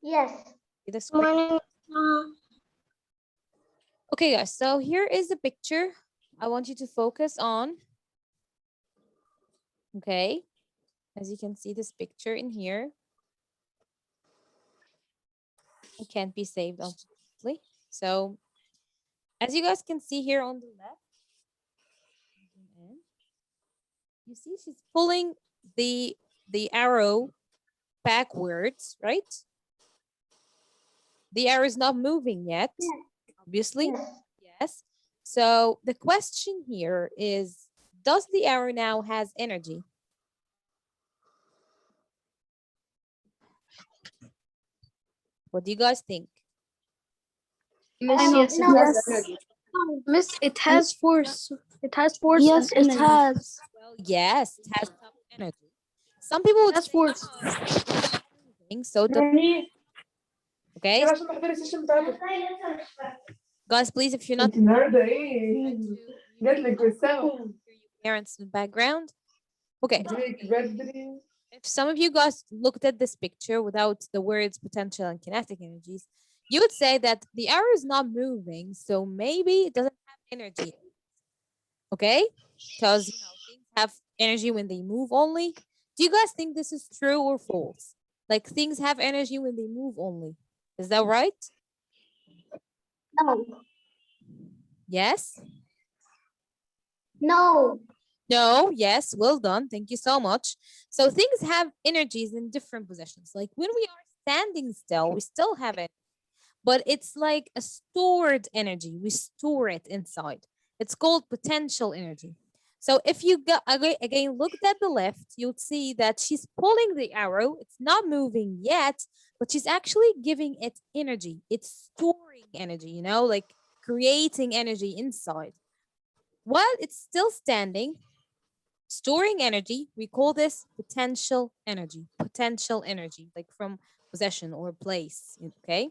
Yes. The screen. Morning. Okay, guys, so here is the picture I want you to focus on. Okay, as you can see this picture in here. It can't be saved, obviously. So, as you guys can see here on the left, you see she's pulling the arrow backwards, right? The arrow is not moving yet, obviously. Yes. So the question here is, does the arrow now has energy? What do you guys think? Miss, yes, no. it has energy. Miss, it has force. It has force. Yes, and it energy. has. Well, yes, it has some energy. Some people would That's say force. so. Okay. Guys, please, if you're not parents in the background. Okay. If some of you guys looked at this picture without the words potential and kinetic energies, you would say that the arrow is not moving, so maybe it doesn't have energy. Okay? Because things have energy when they move only. Do you guys think this is true or false? Like things have energy when they move only. Is that right? No. Yes? No. No, yes, well done. Thank you so much. So things have energies in different positions. Like when we are standing still, we still have it, but it's like a stored energy. We store it inside. It's called potential energy. So if you go again looked at the left, you'll see that she's pulling the arrow. It's not moving yet, but she's actually giving it energy. It's storing energy, like creating energy inside. While it's still standing, storing energy, we call this potential energy. Potential energy, like from possession or place, okay?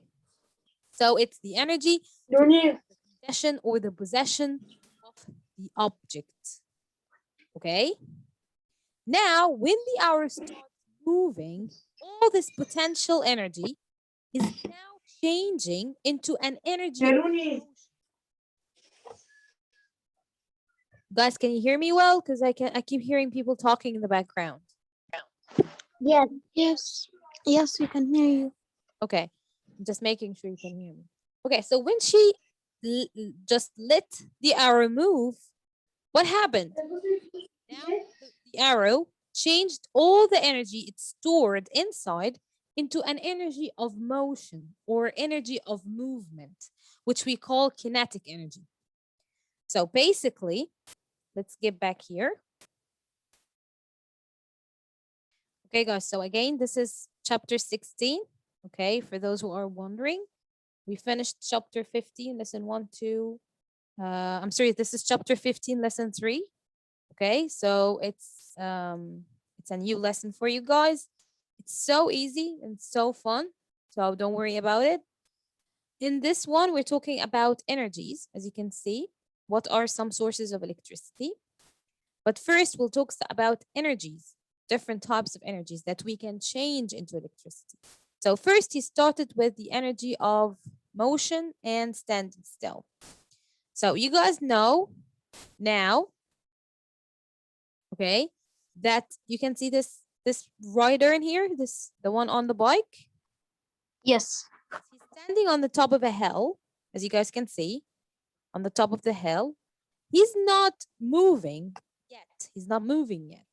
So it's the energy, the possession or the possession of the object, okay? Now, when the arrow starts moving, all this potential energy is now changing into an energy. Guys, can you hear me well? Because I keep hearing people talking in the background. Yes. Yes. Yes, we can hear you. Okay, I'm just making sure you can hear me. Okay, so when she just let the arrow move, what happened? Now the arrow changed all the energy it stored inside into an energy of motion or energy of movement, which we call kinetic energy. So basically, let's get back here. Okay, guys, so again, this is chapter 16. Okay, for those who are wondering, we finished chapter 15, lesson 1, 2. I'm sorry, this is chapter 15, lesson 3. Okay, so it's a new lesson for you guys. It's so easy and so fun, so don't worry about it. In this one, we're talking about energies, as you can see. What are some sources of electricity? But first, we'll talk about energies, different types of energies that we can change into electricity. So first, he started with the energy of motion and standing still. So you guys know now, okay, that you can see this rider in here, the one on the bike. Yes. He's standing on the top of a hill, as you guys can see, on the top of the hill. He's not moving yet. He's not moving yet.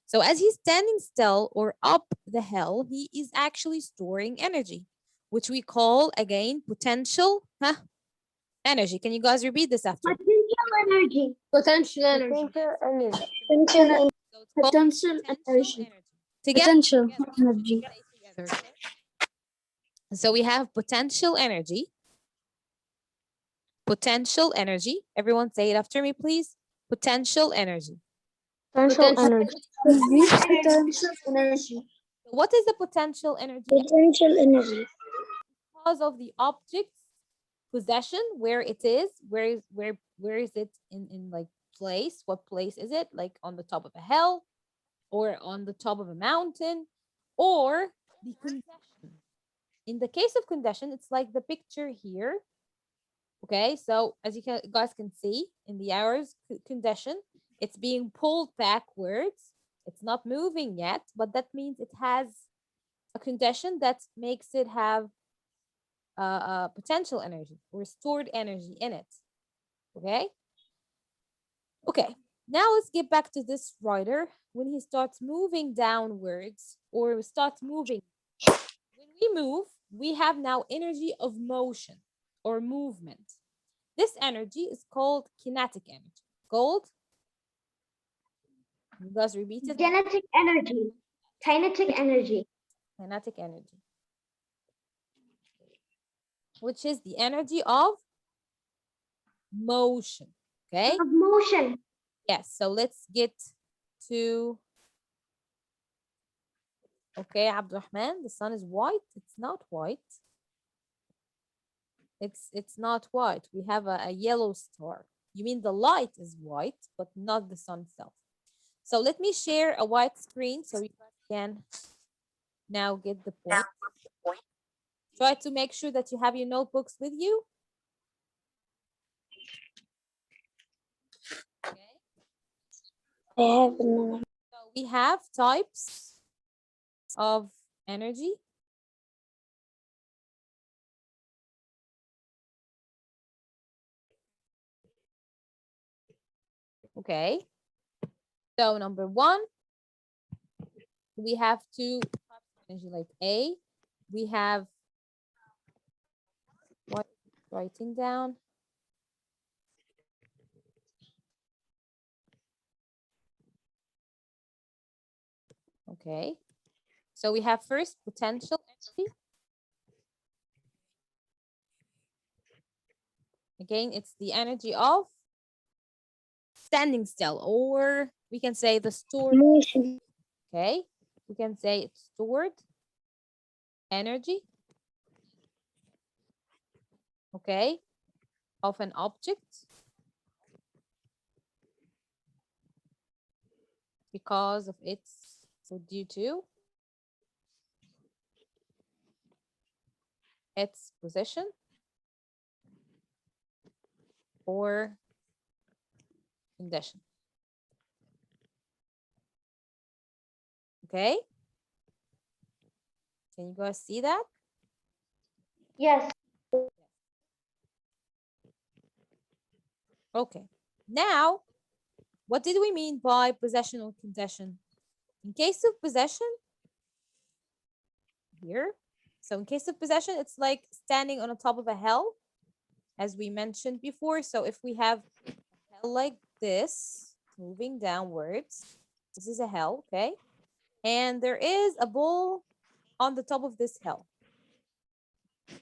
So as he's standing still or up the hill, he is actually storing energy, which we call, again, potential energy. Can you guys repeat this after? Potential energy. Potential energy. Potential energy. Potential energy. Together. So we have potential energy. Potential energy. Everyone say it after me, please. Potential energy. Potential energy. Potential energy. What is the potential energy? Potential energy. Because of the object's possession, where it is, where is it in like place? What place is it? Like on the top of a hill, or on the top of a mountain, or the possession. In the case of condition, it's like the picture here. Okay, so as you guys can see in the arrows condition, it's being pulled backwards. It's not moving yet, but that means it has a condition that makes it have potential energy or stored energy in it. Okay. Okay. Now let's get back to this rider. When he starts moving downwards or starts moving, when we move, we have now energy of motion or movement. This energy is called kinetic energy. Called? You guys repeat it. Kinetic energy. Kinetic energy. Kinetic energy, which is the energy of motion. Okay. Of motion. Yes. So let's get to. Okay, Abdurrahman, the sun is white. It's not white. It's not white. We have a yellow star. You mean the light is white, but not the sun itself. So let me share a white screen so you guys can now get the point. Try to make sure that you have your notebooks with you. Okay. I have another. So we have types of energy. Okay. So number one, we have two types of energy like A. We have what writing down. Okay. So we have first potential energy. Again, it's the energy of standing still, or we can say the stored. Motion. Okay. We can say it's stored energy. Okay. Of an object because of its, so due to its position or condition. Okay. Can you guys see that? Yes. Okay. Now, what did we mean by possession or condition? In case of possession, here. So in case of possession, it's like standing on the top of a hill, as we mentioned before. So if we have a hill like this, moving downwards, this is a hill, okay? And there is a ball on the top of this hill. You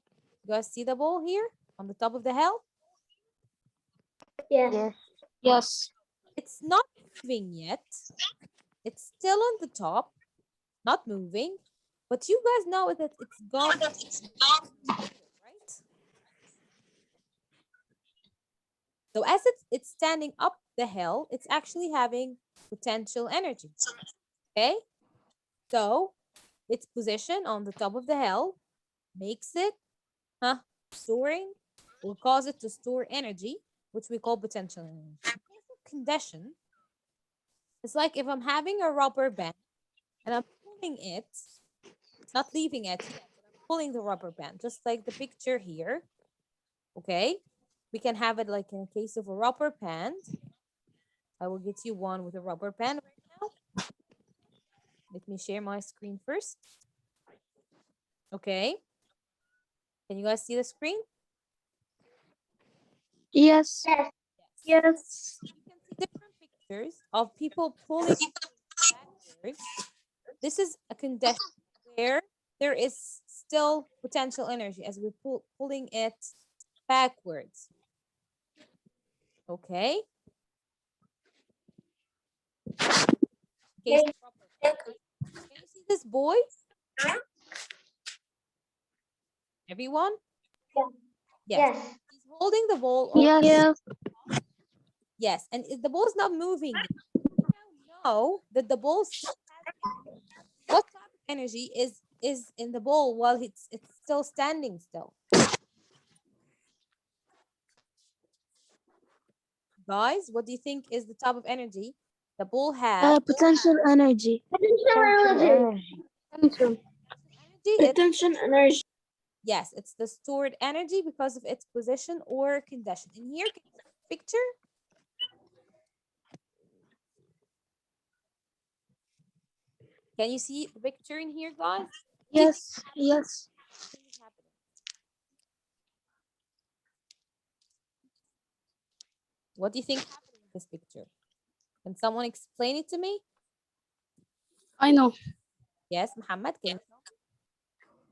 guys see the ball here on the top of the hill? Yes. Yes. It's not moving yet. It's still on the top, not moving. But you guys know that it's gone, right? So as it's standing up the hill, it's actually having potential energy, okay? So its position on the top of the hill makes it storing, will cause it to store energy, which we call potential energy. Condition, it's like if I'm having a rubber band and I'm pulling it, it's not leaving it yet, but I'm pulling the rubber band, just like the picture here, okay? We can have it like in a case of a rubber band. I will get you one with a rubber band right now. Let me share my screen first. Okay. Can you guys see the screen? Yes. Yes. Yes. You can see different pictures of people pulling backwards. This is a condition where there is still potential energy as we're pulling it backwards. Okay. Okay. Can you see this boy? Everyone? Yes. He's holding the ball. Yes. Yes, and the ball is not moving. You now know that the ball still has energy. What type of energy is in the ball while it's still standing still? Guys, what do you think is the type of energy the ball has? Potential energy. Potential energy. Potential. Energy, Potential energy. yes, it's the stored energy because of its position or condition. In here, can you see the picture? Can you see the picture in here, guys? Yes. Yes. Things happening. What do you think happened in this picture? Can someone explain it to me? I know. Yes, Muhammad, can you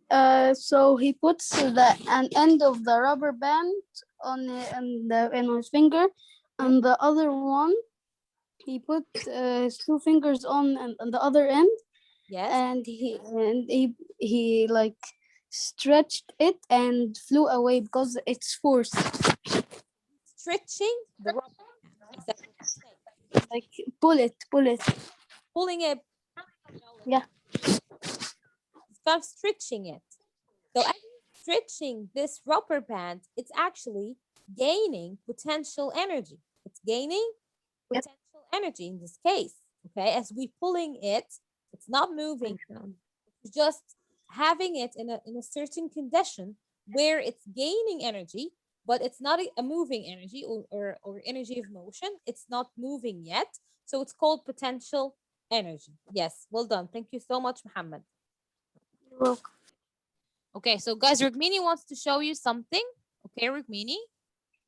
tell me? So he puts an end of the rubber band in his finger, and the other one he put his two fingers on the other end, Yes, and he like stretched it and flew away because it's forced. stretching the rubber band. Is that what you're saying? Like pull it. Pulling it, Yeah. start stretching it. So as he's stretching this rubber band, it's actually gaining potential energy. It's gaining Yep. potential energy in this case. Okay, as we pulling it, it's not moving. It's just having it in a certain condition where it's gaining energy, but it's not a moving energy or energy of motion. It's not moving yet. So it's called potential energy. Yes, well done. Thank you so much, Muhammad. You're welcome. Okay, so guys, Rukmini wants to show you something. Okay, Rukmini.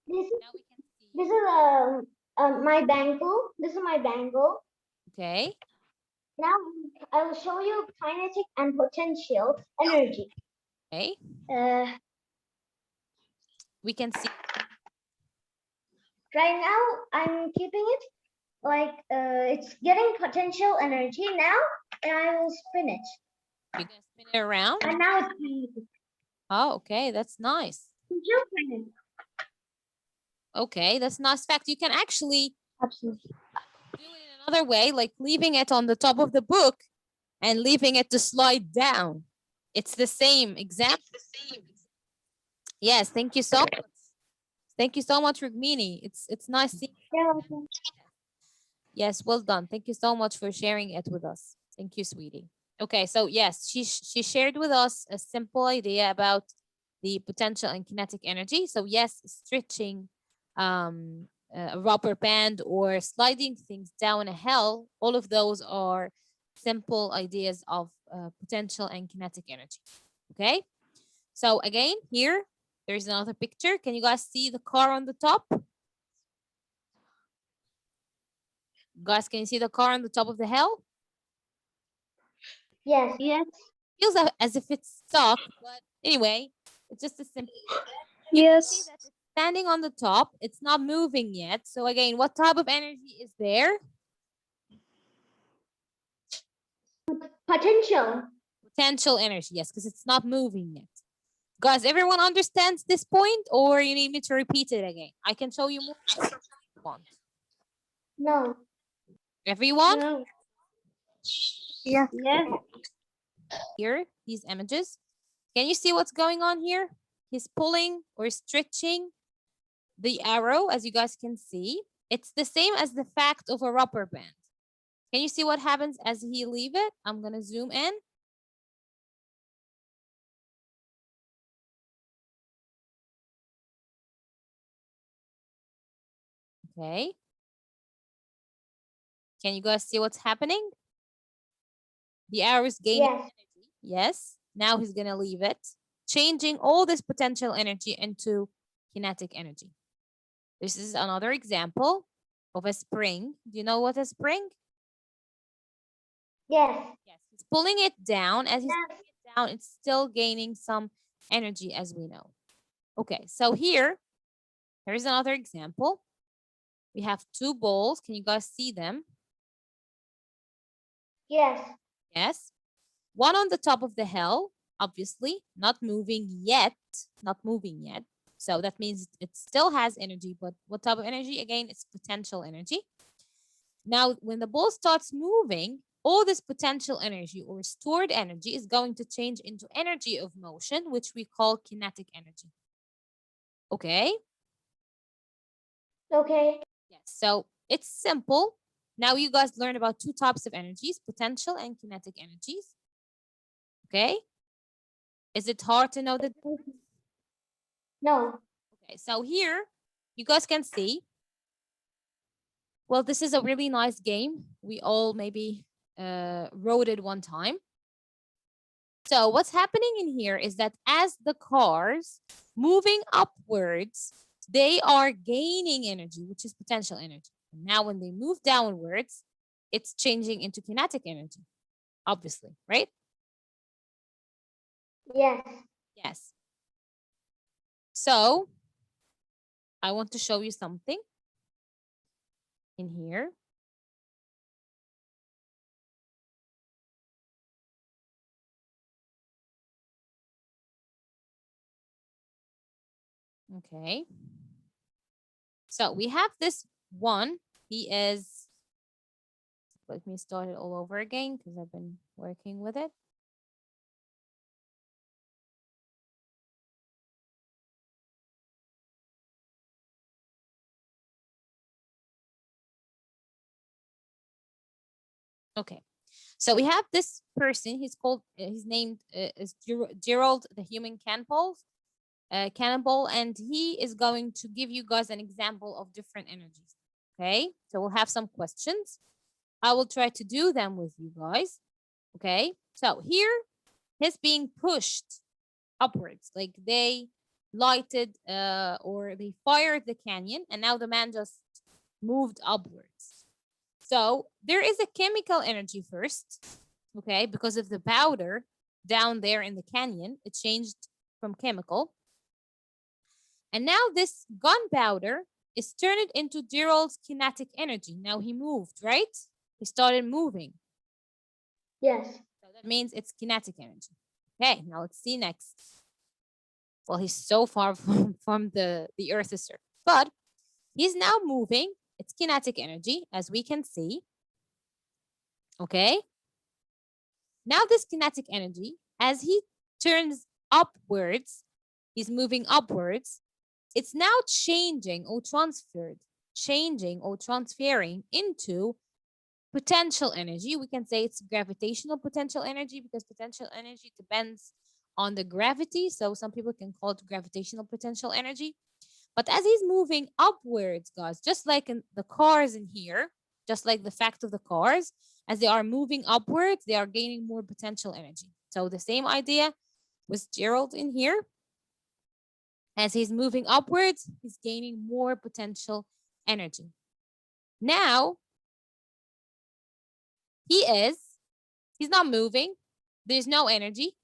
This Now we can see. this is my bangle. This is my bangle. Okay. Now I will show you kinetic and potential energy. Okay. We can see. Right now I'm keeping it like it's getting potential energy now, and I will spin it. You're gonna spin it around. And now it's kinetic. Oh, okay, that's nice. Okay, that's nice fact. You can actually Absolutely. do it in another way, like leaving it on the top of the book and leaving it to slide down. It's the same example. Yes, thank you so much. Thank you so much, Rukmini. It's nice seeing. Yes, well done. Thank you so much for sharing it with us. Thank you, sweetie. Okay, so yes, she shared with us a simple idea about the potential and kinetic energy. So yes, stretching a rubber band or sliding things down a hill, all of those are simple ideas of potential and kinetic energy. Okay, so again, here, there's another picture. Can you guys see the car on the top? Guys, can you see the car on the top of the hill? Yes. Yes. Feels as if it's stuck, but anyway, it's just a simple. You can see Yes. that it's standing on the top. It's not moving yet. So again, what type of energy is there? Potential. Potential energy, yes, because it's not moving yet. Guys, everyone understands this point, or you need me to repeat it again? I can show you more if you want. No. Everyone? No. Yeah. Yes. Here, these images. Can you see what's going on here? He's pulling or stretching the arrow, as you guys can see. It's the same as the fact of a rubber band. Can you see what happens as he leave it? I'm going to zoom in. Okay. Can you guys see what's happening? The arrow is gaining Yes. energy. Yes. Now he's going to leave it, changing all this potential energy into kinetic energy. This is another example of a spring. Do you know what a spring? Yes. Yes. He's pulling it down. As he's Yes. pulling it down, it's still gaining some energy, as we know. Okay. So here's another example. We have two balls. Can you guys see them? Yes. Yes. One on the top of the hill, obviously, not moving yet. Not moving yet. So that means it still has energy, but what type of energy? Again, it's potential energy. Now, when the ball starts moving, all this potential energy or stored energy is going to change into energy of motion, which we call kinetic energy. Okay? Okay. Yes, so it's simple. Now you guys learn about two types of energies, potential and kinetic energies. Okay? Is it hard to know that? No. Okay, so here you guys can see, well, this is a really nice game. We all maybe wrote it one time. So what's happening in here is that as the cars moving upwards, they are gaining energy, which is potential energy. And now when they move downwards, it's changing into kinetic energy, obviously, right? Yes. Yes. So I want to show you something in here. Okay. So we have this one. He is, let me start it all over again because I've been working with it. Okay. So we have this person. He's called. His name is Gerald, the human cannonball, and he is going to give you guys an example of different energies. Okay. So we'll have some questions. I will try to do them with you guys. Okay. So here, he's being pushed upwards, like they lighted or they fired the canyon, and now the man just moved upwards. So there is a chemical energy first, okay, because of the powder down there in the canyon, it changed from chemical. And now this gunpowder is turned into Gerald's kinetic energy. Now he moved, right? He started moving. Yes. So that means it's kinetic energy. Okay, now let's see next. Well, he's so far from the Earth's surface, but he's now moving. It's kinetic energy, as we can see. Okay. Now this kinetic energy, as he turns upwards, he's moving upwards, it's now changing or transferring into potential energy. We can say it's gravitational potential energy because potential energy depends on the gravity. So some people can call it gravitational potential energy. But as he's moving upwards, guys, just like in the cars in here, just like the fact of the cars, as they are moving upwards, they are gaining more potential energy. So the same idea with Gerald in here. As he's moving upwards, he's gaining more potential energy. Now, he's not moving. There's no energy.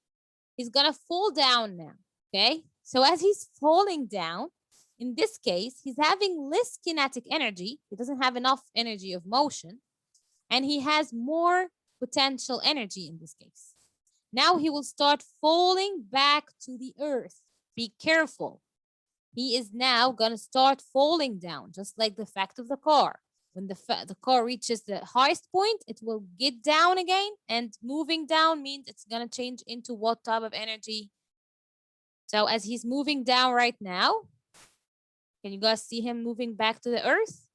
He's gonna fall down now, okay? So as he's falling down, in this case, he's having less kinetic energy. He doesn't have enough energy of motion, and he has more potential energy in this case. Now he will start falling back to the earth. Be careful. He is now going to start falling down, just like the fact of the car. When the car reaches the highest point, it will get down again, and moving down means it's going to change into what type of energy? So as he's moving down right now, can you guys see him moving back to the earth?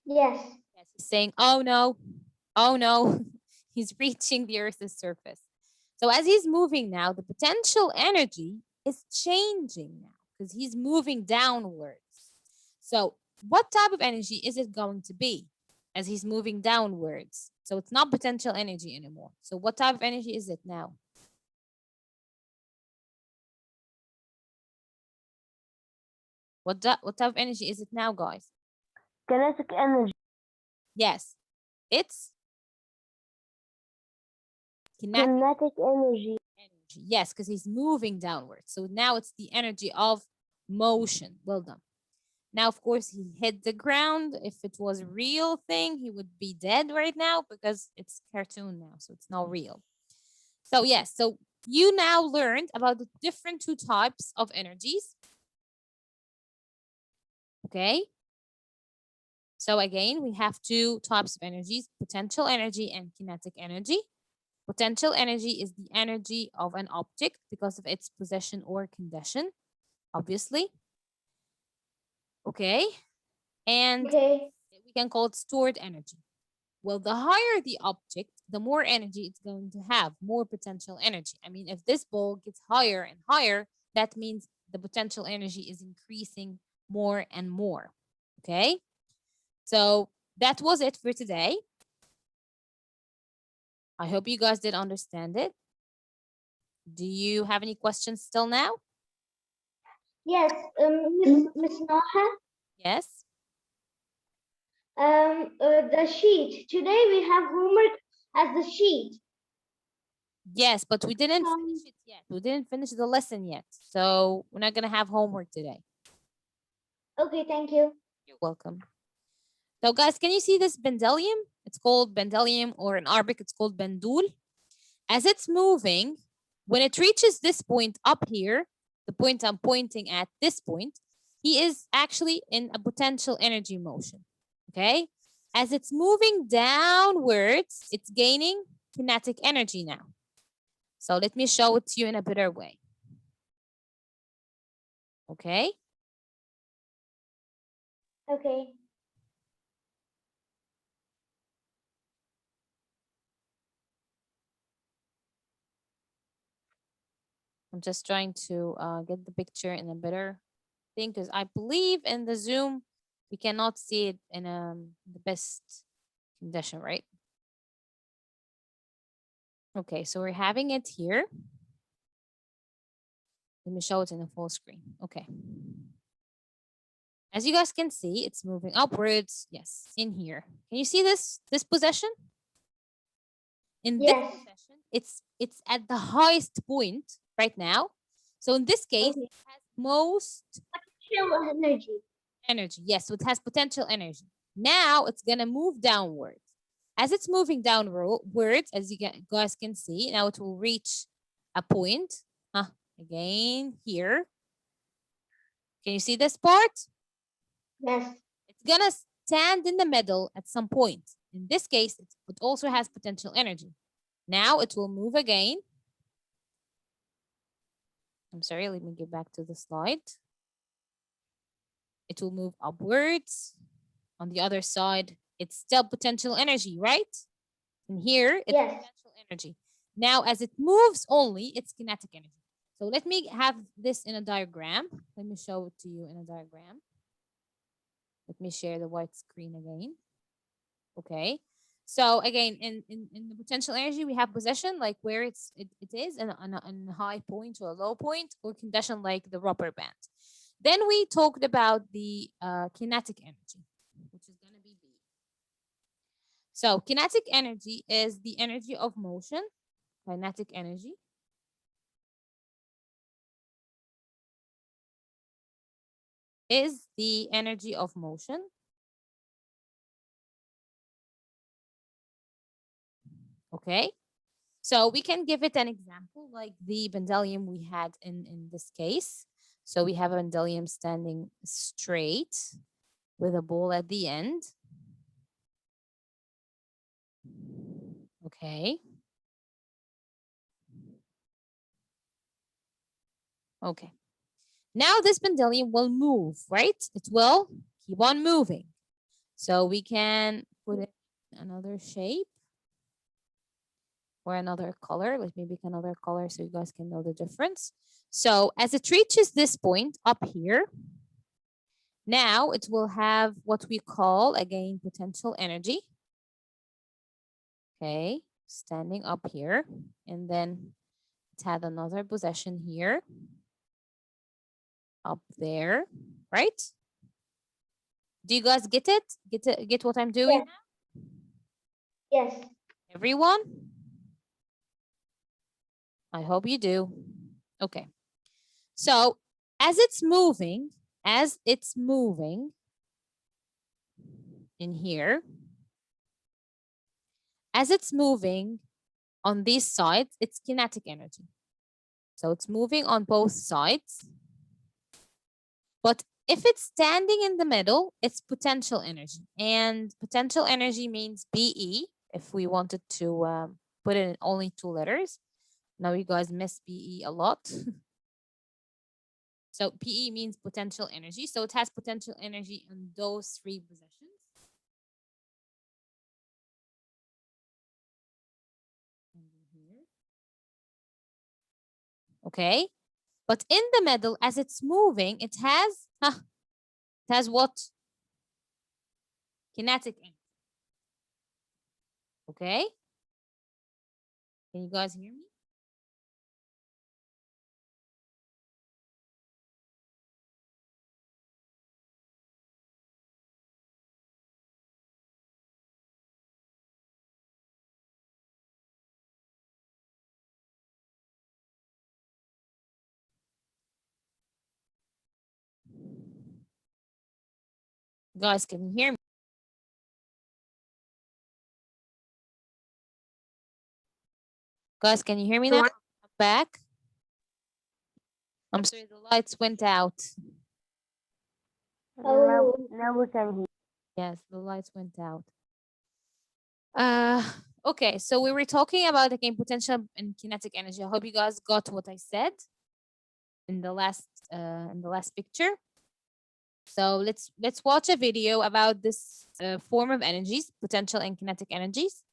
Yes. Yes, he's saying, oh no, oh no. He's reaching the earth's surface. So as he's moving now, the potential energy is changing now because he's moving downwards. So what type of energy is it going to be as he's moving downwards? So it's not potential energy anymore. So what type of energy is it now? What type of energy is it now, guys? Kinetic energy. Yes, it's kinetic Energy. energy. Yes, because he's moving downwards. So now it's the energy of motion. Well done. Now, of course, he hit the ground. If it was a real thing, he would be dead right now because it's cartoon now, so it's not real. So yes, so you now learned about the different two types of energies. Okay. So again, we have two types of energies, potential energy and kinetic energy. Potential energy is the energy of an object because of its position or condition, obviously. Okay. And Okay. we can call it stored energy. Well, the higher the object, the more energy it's going to have, more potential energy. I mean, if this ball gets higher and higher, that means the potential energy is increasing more and more. Okay. So that was it for today. I hope you guys did understand it. Do you have any questions still now? Yes, Miss Noha. Yes. The sheet. Today we have homework as the sheet. Yes, but we didn't finish it yet. We didn't finish the lesson yet. So we're not going to have homework today. Okay, thank you. You're welcome. So guys, can you see this pendulum? It's called pendulum, or in Arabic, it's called pendul. As it's moving, when it reaches this point up here, the point I'm pointing at, this point, he is actually in a potential energy motion, okay? As it's moving downwards, it's gaining kinetic energy now. So let me show it to you in a better way. Okay? Okay. I'm just trying to get the picture in a better thing because I believe in the Zoom, we cannot see it in the best condition, right? Okay, so we're having it here. Let me show it in a full screen. Okay. As you guys can see, it's moving upwards. Yes, in here. Can you see this position? In this Yes. position, it's at the highest point right now. So in this case, Okay. it has most Potential energy. energy. Yes, so it has potential energy. Now it's gonna move downwards. As it's moving downwards, as you guys can see, now it will reach a point. Again here. Can you see this part? Yes. It's gonna stand in the middle at some point. In this case, it also has potential energy. Now it will move again. I'm sorry, let me get back to the slide. It will move upwards. On the other side, it's still potential energy, right? And here, it's Yes. potential energy. Now, as it moves only, it's kinetic energy. So let me have this in a diagram. Let me show it to you in a diagram. Let me share the white screen again. Okay. So again, in the potential energy, we have position, like where it is in a high point or a low point, or condition like the rubber band. Then we talked about the kinetic energy, which is going to be B. So kinetic energy is the energy of motion, kinetic energy. Is the energy of motion. Okay. So we can give it an example like the pendulum we had in this case. So we have a pendulum standing straight with a ball at the end. Okay. Okay. Now this pendulum will move, right? It will keep on moving. So we can put it in another shape or another color. Let me pick another color so you guys can know the difference. So as it reaches this point up here, now it will have what we call, again, potential energy. Okay, standing up here. And then it had another position here. Up there, right? Do you guys get it? Get what I'm doing? Yes. Yes. Everyone? I hope you do. Okay. So as it's moving in here, as it's moving on these sides, it's kinetic energy. So it's moving on both sides. But if it's standing in the middle, it's potential energy. And potential energy means BE, if we wanted to put it in only 2 letters. Now you guys miss BE a lot. So PE means potential energy. So it has potential energy in those 3 positions. Okay. But in the middle, as it's moving, it has what? Kinetic energy. Okay. Can you guys hear me? Guys, can you hear me? Guys, can you hear me now? I'm back. I'm sorry, the lights went out. Now we can hear. Yes, the lights went out. Okay, so we were talking about again potential and kinetic energy. I hope you guys got what I said in the last picture. So let's watch a video about this form of energies, potential and kinetic energies.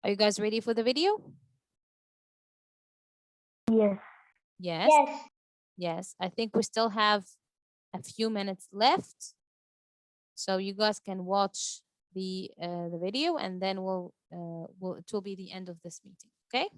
Are you guys ready for the video? Yes. Yes. Yes. Yes. I think we still have a few minutes left, so you guys can watch the video, and then it will be the end of this meeting. Okay.